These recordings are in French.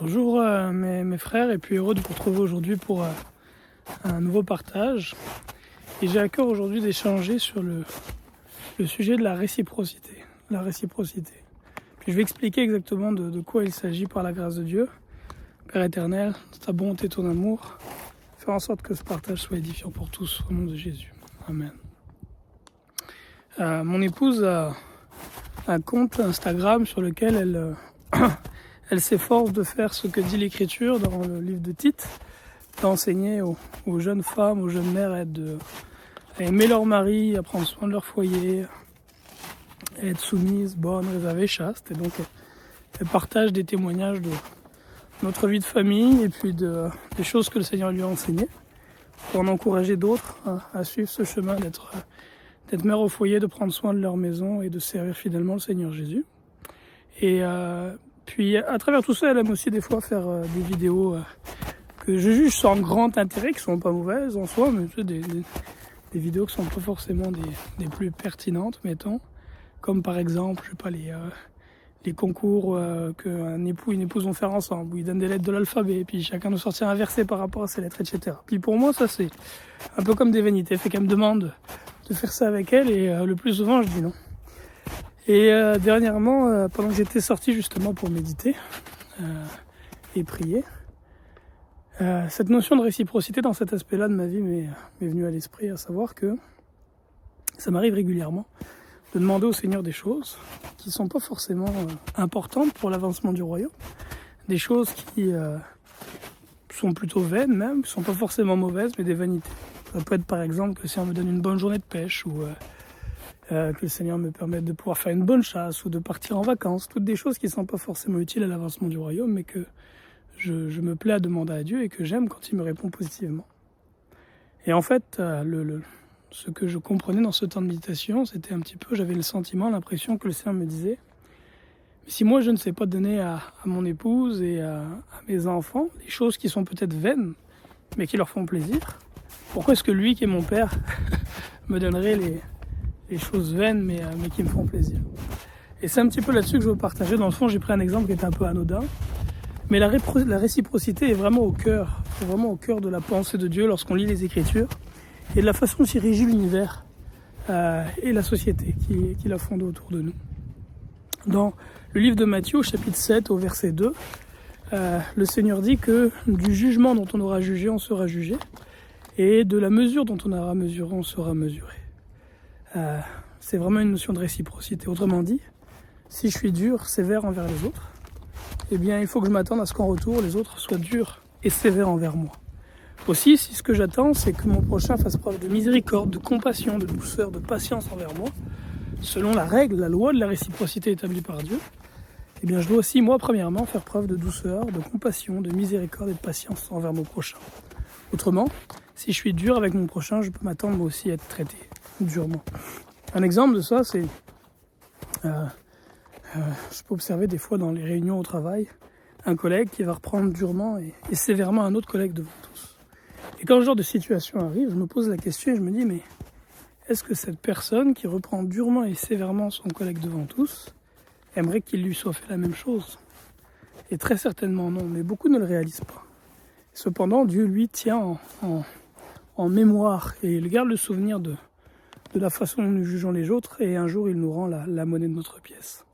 Bonjour mes frères, et puis heureux de vous retrouver aujourd'hui pour un nouveau partage. Et j'ai à cœur aujourd'hui d'échanger sur le sujet de la réciprocité. La réciprocité. Puis je vais expliquer exactement de quoi il s'agit par la grâce de Dieu. Père éternel, ta bonté, ton amour, faire en sorte que ce partage soit édifiant pour tous, au nom de Jésus. Amen. Mon épouse a un compte Instagram sur lequel elle s'efforce de faire ce que dit l'Écriture dans le livre de Tite, d'enseigner aux jeunes femmes, aux jeunes mères à aimer leur mari, à prendre soin de leur foyer, à être soumises, bonnes, réservées, chastes. Et donc elle partage des témoignages de notre vie de famille et puis des choses que le Seigneur lui a enseignées pour en encourager d'autres à suivre ce chemin d'être mère au foyer, de prendre soin de leur maison et de servir fidèlement le Seigneur Jésus. Et puis à travers tout ça, elle aime aussi des fois faire des vidéos que je juge sans grand intérêt, qui sont pas mauvaises en soi, mais des vidéos qui sont pas forcément des plus pertinentes, mettons, comme par exemple, je sais pas, les concours qu'un époux et une épouse vont faire ensemble, où ils donnent des lettres de l'alphabet, puis chacun doit sortir un verset par rapport à ces lettres, etc. Puis pour moi, ça c'est un peu comme des vanités, fait qu'elle me demande de faire ça avec elle, et le plus souvent je dis non. Et dernièrement, pendant que j'étais sorti justement pour méditer et prier, cette notion de réciprocité dans cet aspect-là de ma vie m'est venue à l'esprit, à savoir que ça m'arrive régulièrement de demander au Seigneur des choses qui ne sont pas forcément importantes pour l'avancement du royaume, des choses qui sont plutôt vaines même, qui ne sont pas forcément mauvaises, mais des vanités. Ça peut être par exemple que si on me donne une bonne journée de pêche, ou que le Seigneur me permette de pouvoir faire une bonne chasse ou de partir en vacances, toutes des choses qui ne sont pas forcément utiles à l'avancement du royaume, mais que je me plais à demander à Dieu et que j'aime quand il me répond positivement. Et en fait, ce que je comprenais dans ce temps de méditation, c'était un petit peu, j'avais le sentiment, l'impression que le Seigneur me disait, si moi je ne sais pas donner à mon épouse et à mes enfants des choses qui sont peut-être vaines, mais qui leur font plaisir, pourquoi est-ce que lui, qui est mon père, me donnerait les choses vaines, mais qui me font plaisir? Et c'est un petit peu là-dessus que je veux partager. Dans le fond, j'ai pris un exemple qui est un peu anodin, mais la réciprocité est vraiment au cœur de la pensée de Dieu lorsqu'on lit les Écritures, et de la façon dont il régit l'univers et la société qu'il a fondée autour de nous. Dans le livre de Matthieu, au chapitre 7, au verset 2, le Seigneur dit que du jugement dont on aura jugé, on sera jugé, et de la mesure dont on aura mesuré, on sera mesuré. C'est vraiment une notion de réciprocité. Autrement dit, si je suis dur, sévère envers les autres, eh bien il faut que je m'attende à ce qu'en retour, les autres soient durs et sévères envers moi. Aussi, si ce que j'attends, c'est que mon prochain fasse preuve de miséricorde, de compassion, de douceur, de patience envers moi, selon la règle, la loi de la réciprocité établie par Dieu, eh bien je dois aussi, moi, premièrement, faire preuve de douceur, de compassion, de miséricorde et de patience envers mon prochain. Autrement, si je suis dur avec mon prochain, je peux m'attendre moi aussi à être traité durement. Un exemple de ça, c'est je peux observer des fois dans les réunions au travail un collègue qui va reprendre durement et sévèrement un autre collègue devant tous. Et quand ce genre de situation arrive, je me pose la question et je me dis, mais est-ce que cette personne qui reprend durement et sévèrement son collègue devant tous aimerait qu'il lui soit fait la même chose? Et très certainement non, mais beaucoup ne le réalisent pas. Cependant, Dieu, lui, tient en mémoire et il garde le souvenir de la façon dont nous jugeons les autres, et un jour il nous rend la monnaie de notre pièce.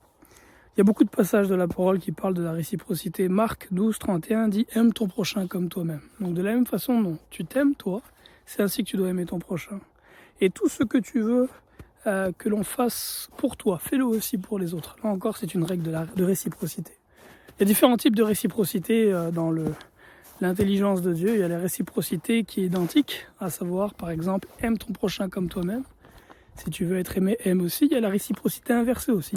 Il y a beaucoup de passages de la parole qui parlent de la réciprocité. Marc 12, 31 dit « Aime ton prochain comme toi-même ». Donc de la même façon dont tu t'aimes toi, c'est ainsi que tu dois aimer ton prochain. Et tout ce que tu veux que l'on fasse pour toi, fais-le aussi pour les autres. Là encore, c'est une règle de réciprocité. Il y a différents types de réciprocité dans l'intelligence de Dieu. Il y a la réciprocité qui est identique, à savoir, par exemple, aime ton prochain comme toi-même. Si tu veux être aimé, aime aussi. Il y a la réciprocité inversée aussi.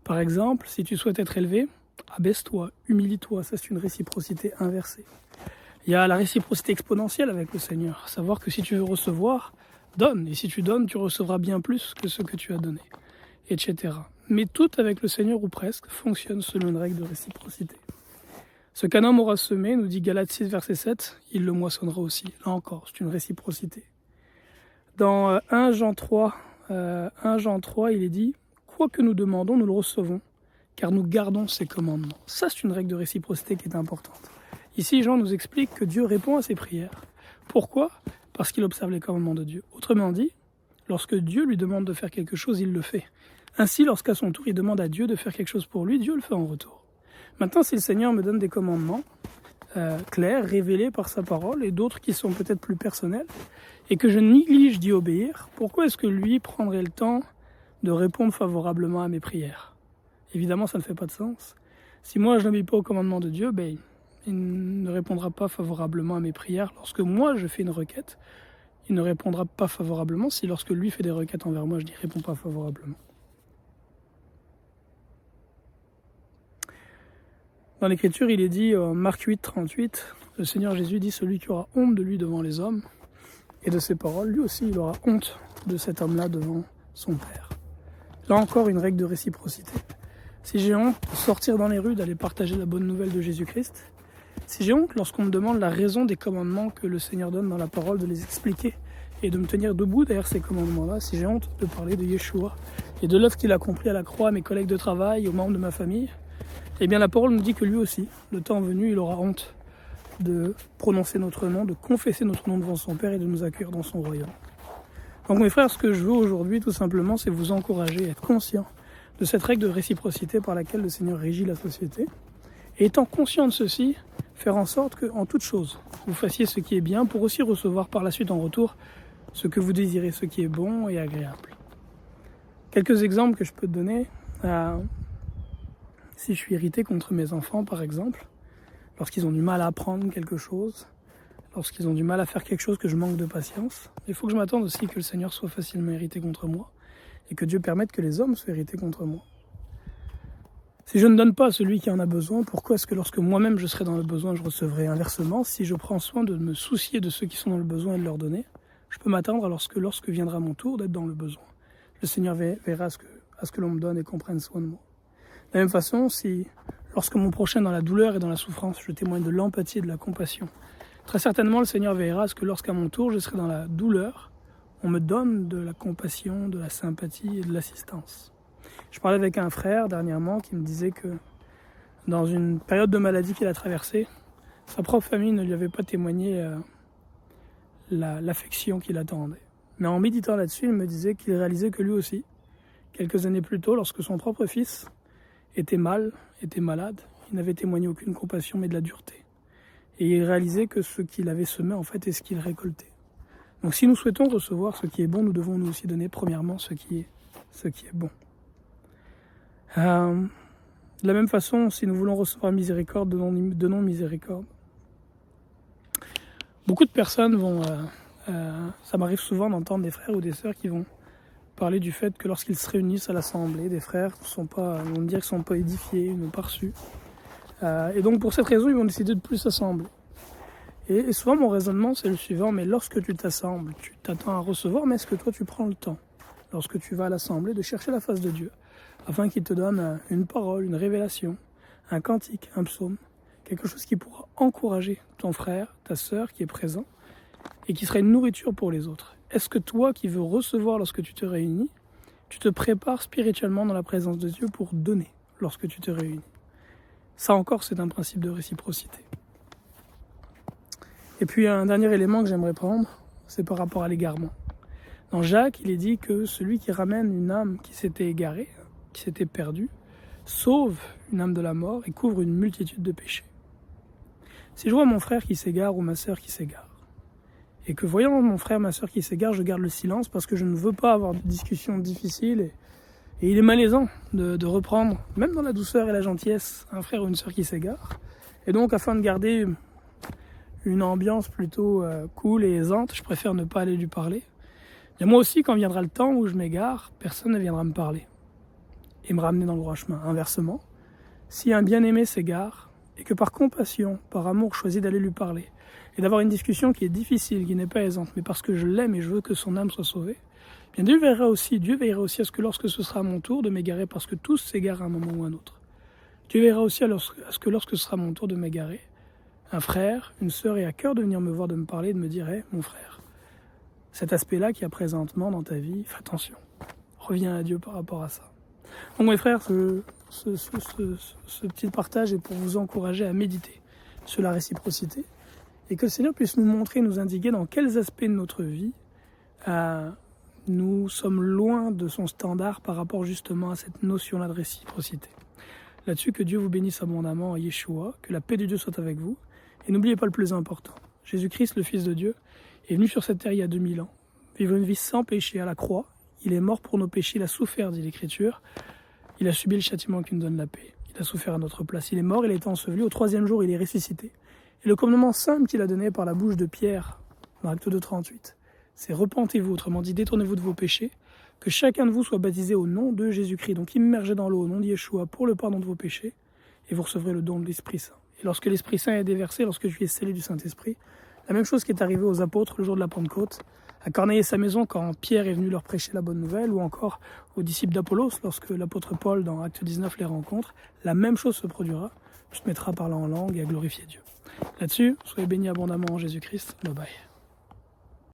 Par exemple, si tu souhaites être élevé, abaisse-toi, humilie-toi. Ça, c'est une réciprocité inversée. Il y a la réciprocité exponentielle avec le Seigneur. Savoir que si tu veux recevoir, donne. Et si tu donnes, tu recevras bien plus que ce que tu as donné, etc. Mais tout avec le Seigneur, ou presque, fonctionne selon une règle de réciprocité. Ce qu'un homme aura semé, nous dit Galates 6, verset 7, il le moissonnera aussi. Là encore, c'est une réciprocité. Dans 1 Jean 3, il est dit « Quoi que nous demandons, nous le recevons, car nous gardons ses commandements. Ça, c'est une règle de réciprocité qui est importante. Ici, Jean nous explique que Dieu répond à ses prières. Pourquoi ? Parce qu'il observe les commandements de Dieu. Autrement dit, lorsque Dieu lui demande de faire quelque chose, il le fait. Ainsi, lorsqu'à son tour, il demande à Dieu de faire quelque chose pour lui, Dieu le fait en retour. Maintenant, si le Seigneur me donne des commandements clairs, révélés par sa parole, et d'autres qui sont peut-être plus personnels, et que je néglige d'y obéir, pourquoi est-ce que lui prendrait le temps de répondre favorablement à mes prières ? Évidemment, ça ne fait pas de sens. Si moi, je n'obéis pas au commandement de Dieu, il ne répondra pas favorablement à mes prières. Lorsque moi, je fais une requête, il ne répondra pas favorablement. Si lorsque lui fait des requêtes envers moi, je n'y réponds pas favorablement. Dans l'Écriture, il est dit, Marc 8, 38, le Seigneur Jésus dit « Celui qui aura honte de lui devant les hommes et de ses paroles, lui aussi, il aura honte de cet homme-là devant son Père. » Là encore, une règle de réciprocité. Si j'ai honte de sortir dans les rues, d'aller partager la bonne nouvelle de Jésus-Christ, si j'ai honte lorsqu'on me demande la raison des commandements que le Seigneur donne dans la parole, de les expliquer et de me tenir debout derrière ces commandements-là, si j'ai honte de parler de Yeshua et de l'œuvre qu'il a accomplie à la croix à mes collègues de travail, aux membres de ma famille, eh bien la parole nous dit que lui aussi, le temps venu, il aura honte de prononcer notre nom, de confesser notre nom devant son Père et de nous accueillir dans son royaume. Donc mes frères, ce que je veux aujourd'hui tout simplement, c'est vous encourager à être conscient de cette règle de réciprocité par laquelle le Seigneur régit la société. Et étant conscient de ceci, faire en sorte qu'en toute chose, vous fassiez ce qui est bien pour aussi recevoir par la suite en retour ce que vous désirez, ce qui est bon et agréable. Quelques exemples que je peux te donner. Si je suis irrité contre mes enfants, par exemple, lorsqu'ils ont du mal à apprendre quelque chose, lorsqu'ils ont du mal à faire quelque chose que je manque de patience, il faut que je m'attende aussi que le Seigneur soit facilement irrité contre moi et que Dieu permette que les hommes soient irrités contre moi. Si je ne donne pas à celui qui en a besoin, pourquoi est-ce que lorsque moi-même je serai dans le besoin, je recevrai inversement? Si je prends soin de me soucier de ceux qui sont dans le besoin et de leur donner, je peux m'attendre à lorsque viendra mon tour d'être dans le besoin. Le Seigneur verra à ce que l'on me donne et qu'on prenne soin de moi. De la même façon, si lorsque mon prochain est dans la douleur et dans la souffrance, je témoigne de l'empathie et de la compassion, très certainement le Seigneur veillera à ce que lorsqu'à mon tour je serai dans la douleur, on me donne de la compassion, de la sympathie et de l'assistance. Je parlais avec un frère dernièrement qui me disait que dans une période de maladie qu'il a traversée, sa propre famille ne lui avait pas témoigné l'affection qu'il attendait. Mais en méditant là-dessus, il me disait qu'il réalisait que lui aussi, quelques années plus tôt, lorsque son propre fils était malade, il n'avait témoigné aucune compassion mais de la dureté. Et il réalisait que ce qu'il avait semé en fait est ce qu'il récoltait. Donc si nous souhaitons recevoir ce qui est bon, nous devons nous aussi donner premièrement ce qui est bon. De la même façon, si nous voulons recevoir miséricorde, donnons miséricorde. Beaucoup de personnes ça m'arrive souvent d'entendre des frères ou des sœurs qui vont parler du fait que lorsqu'ils se réunissent à l'assemblée, des frères vont dire qu'ils ne sont pas édifiés, ils n'ont pas reçu. Et donc pour cette raison, ils vont décider de plus s'assembler. Et souvent mon raisonnement c'est le suivant, mais lorsque tu t'assembles, tu t'attends à recevoir, mais est-ce que toi tu prends le temps, lorsque tu vas à l'assemblée, de chercher la face de Dieu, afin qu'il te donne une parole, une révélation, un cantique, un psaume, quelque chose qui pourra encourager ton frère, ta sœur qui est présent, et qui sera une nourriture pour les autres. Est-ce que toi qui veux recevoir lorsque tu te réunis, tu te prépares spirituellement dans la présence de Dieu pour donner lorsque tu te réunis? Ça encore, c'est un principe de réciprocité. Et puis un dernier élément que j'aimerais prendre, c'est par rapport à l'égarement. Dans Jacques, il est dit que celui qui ramène une âme qui s'était égarée, qui s'était perdue, sauve une âme de la mort et couvre une multitude de péchés. Si je vois mon frère qui s'égare ou ma sœur qui s'égare, et que voyant mon frère, ma sœur qui s'égare, je garde le silence parce que je ne veux pas avoir de discussion difficile et il est malaisant de reprendre, même dans la douceur et la gentillesse, un frère ou une sœur qui s'égare. Et donc, afin de garder une ambiance plutôt cool et aisante, je préfère ne pas aller lui parler. Et moi aussi, quand viendra le temps où je m'égare, personne ne viendra me parler et me ramener dans le droit chemin. Inversement, si un bien-aimé s'égare et que par compassion, par amour, je choisis d'aller lui parler et d'avoir une discussion qui est difficile, qui n'est pas aisante, mais parce que je l'aime et je veux que son âme soit sauvée, bien Dieu veillera aussi à ce que lorsque ce sera mon tour de m'égarer, parce que tous s'égarent à un moment ou à un autre, Dieu veillera aussi à ce que lorsque ce sera mon tour de m'égarer, un frère, une sœur ait à cœur de venir me voir, de me parler, de me dire hey, mon frère, cet aspect-là qu'il y a présentement dans ta vie, fais attention, reviens à Dieu par rapport à ça. Donc mes frères, ce petit partage est pour vous encourager à méditer sur la réciprocité et que le Seigneur puisse nous montrer, nous indiquer dans quels aspects de notre vie nous sommes loin de son standard par rapport justement à cette notion-là de réciprocité. Là-dessus, que Dieu vous bénisse abondamment, Yeshua, que la paix de Dieu soit avec vous. Et n'oubliez pas le plus important, Jésus-Christ, le Fils de Dieu, est venu sur cette terre il y a 2000 ans, vivre une vie sans péché à la croix. Il est mort pour nos péchés, il a souffert, dit l'Écriture. Il a subi le châtiment qui nous donne la paix. Il a souffert à notre place. Il est mort, il a été enseveli. Au 3e jour, il est ressuscité. Et le commandement simple qu'il a donné par la bouche de Pierre, dans Acte 2:38, c'est repentez-vous, autrement dit, détournez-vous de vos péchés, que chacun de vous soit baptisé au nom de Jésus-Christ, donc immergé dans l'eau au nom de Yeshua pour le pardon de vos péchés, et vous recevrez le don de l'Esprit Saint. Et lorsque l'Esprit Saint est déversé, lorsque je suis scellé du Saint-Esprit, la même chose qui est arrivée aux apôtres le jour de la Pentecôte, à Corneille et sa maison quand Pierre est venu leur prêcher la bonne nouvelle, ou encore aux disciples d'Apollos lorsque l'apôtre Paul dans Acte 19 les rencontre, la même chose se produira, tu te mettras à parler en langue et à glorifier Dieu. Là-dessus, soyez bénis abondamment en Jésus-Christ. Bye bye.